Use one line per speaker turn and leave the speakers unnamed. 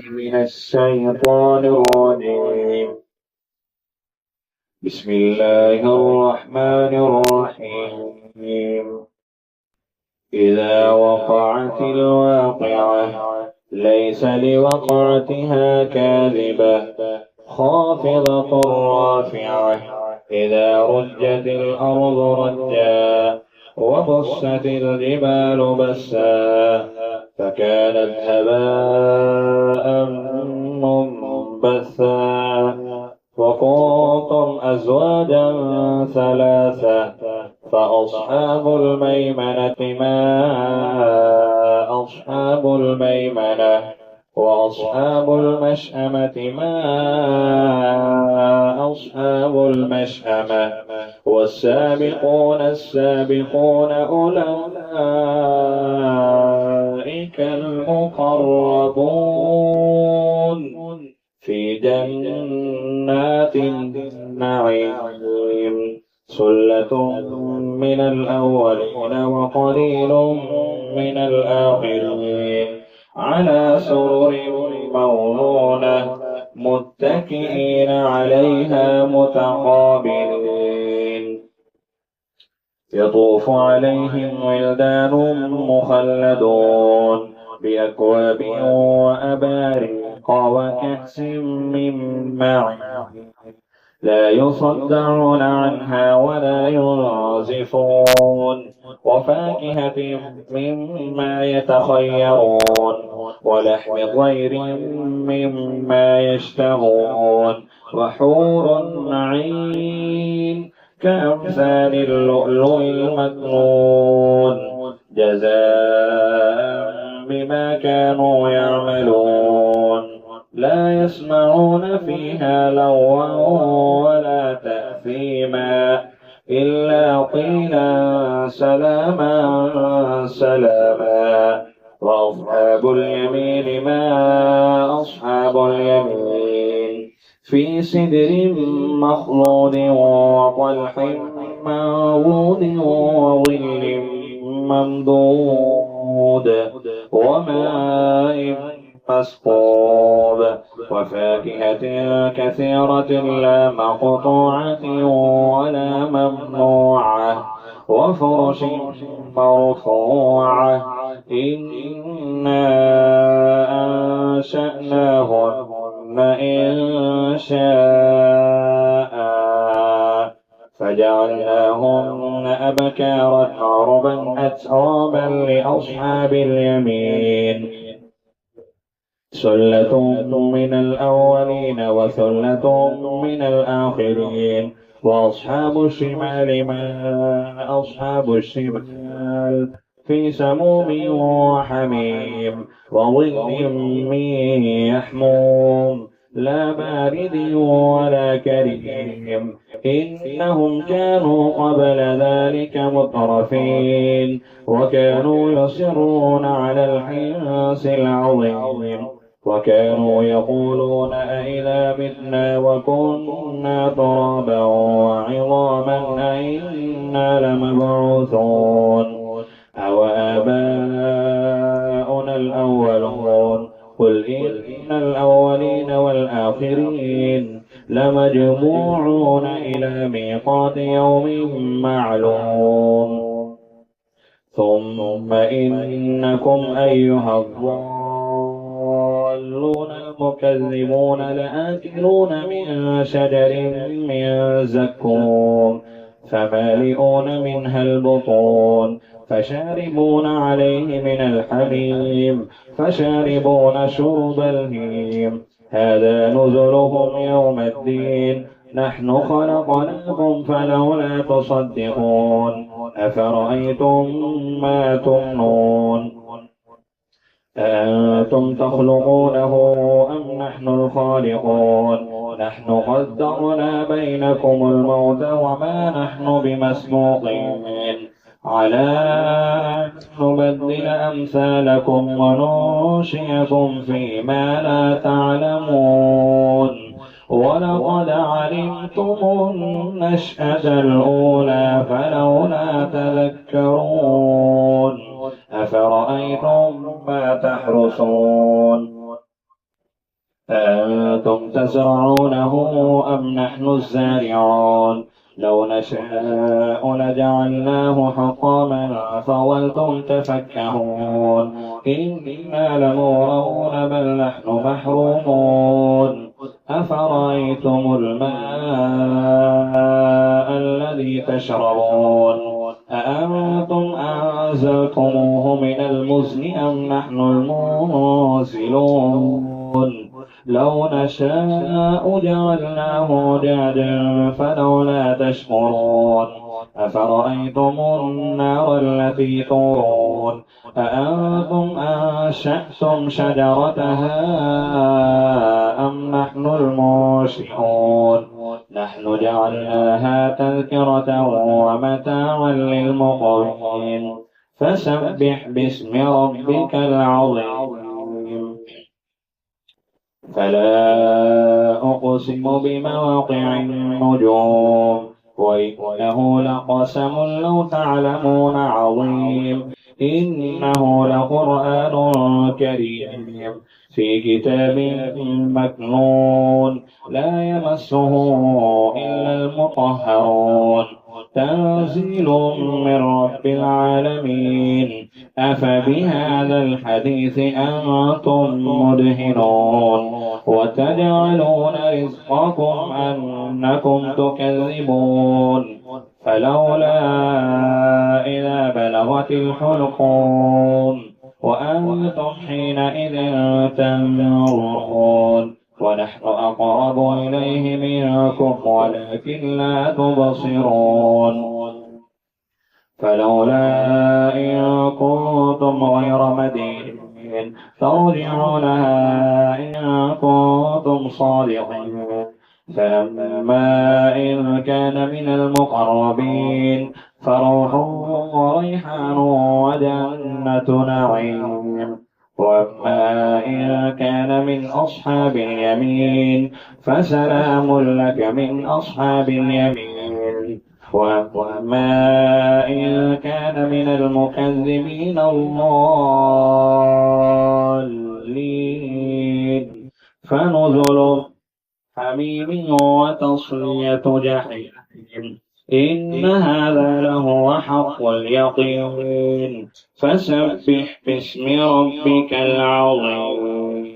من الشيطان الرجيم. بسم الله الرحمن الرحيم. إذا وقعت الواقعة ليس لوقعتها كاذبة خافضة رافعة إذا رجت الأرض رجا وبست الجبال بسا فكانت هباء منبثا وكنتم أزواجا ثلاثة فأصحاب الميمنة ما أصحاب الميمنة وأصحاب المشأمة ما أصحاب المشأمة والسابقون السابقون أولئك المقربون في جنات النعيم ثلة من الأولين وقليل من الآخرين على سرر موضونة متكئين عليها متقابلين يطوف عليهم ولدان مخلدون بأكواب وأباريق وكأس من معين لا يصدعون عنها ولا ينزفون وفاكهة مما يتخيرون ولحم طير مما يشتهون وحور عين كأمثال اللؤلؤ المكنون جزاء بما كانوا يعملون لا يسمعون فيها لغوا ولا تأثيما إلا قيلا سلاما سلاما وأصحاب اليمين ما أصحاب اليمين في سدر مخضود وطلح منضود وظل ممدود وماء مسكوب وفاكهة كثيرة لا مقطوعة ولا ممنوعة وفرش مرفوعة إنا أنشأناهن إنشاء فجعلناهن أبكارا عربا أترابا لأصحاب اليمين ثلة من الأولين وثلة من الآخرين وأصحاب الشمال ما أصحاب الشمال في سموم وحميم وظل من يحموم لا بارد ولا كريم إنهم كانوا قبل ذلك مترفين وكانوا يصرون على الحنث العظيم وكانوا يقولون أئذا متنا وكنا ترابا وعظاما أئنا لمبعوثون أو آباؤنا الأولون قل إن الأولين والآخرين لمجموعون إلى ميقات يوم معلوم ثم إنكم أيها الضالون المكذبون لآكلون من شجر من زقوم فمالئون منها البطون فشاربون عليه من الحميم فشاربون شرب الهيم هذا نزلهم يوم الدين نحن خلقناكم فلولا تصدقون أفرأيتم ما تمنون أأنتم تخلقونه أم نحن الخالقون نحن قدرنا بينكم الموت وما نحن بمسبوقين على أن نبدل أمثالكم وننشئكم فيما لا تعلمون ولقد علمتم النشأة الأولى فلولا تذكرون أفرأيتم ما تحرثون أأنتم تزرعونه أم نحن الزارعون لو نشاء لجعلناه حطاما فظلتم تفكهون إنا لمغرمون بل نحن محرومون أفرأيتم الماء الذي تشربون أأنتم أنزلتموه من المزن أم نحن المنزلون لو نشاء جعلناه جادا فلولا تشكرون أفرأيتم النار التي تورون أأنتم أنشأتم شجرتها أم نحن المنشئون نحن جعلناها تذكرة ومتاعا للمقوين فسبح باسم ربك العظيم فلا أقسم بمواقع النجوم وإنه لقسم لو تعلمون عظيم إنه لقرآن كريم في كتاب مكنون لا يمسه إلا المطهرون تنزيل من رب العالمين أفبهذا الحديث أنتم مدهنون وتجعلون رزقكم أنكم تكذبون فلولا إذا بلغت الحلقوم وأنتم حينئذ تنظرون ونحن أقرب إليه منكم ولكن لا تبصرون فلولا إن كنتم غير مدينين ترجعونها إن كنتم صادقين فأما إن كان من المقربين فروح وريحان وجنة نعيم وأما إن كان من أصحاب اليمين فسلام لك من أصحاب اليمين وأما إن كان من المكذبين الضالين فنزل حميم وتصلية جحيم إن هذا لهو حق اليقين فسبح باسم ربك العظيم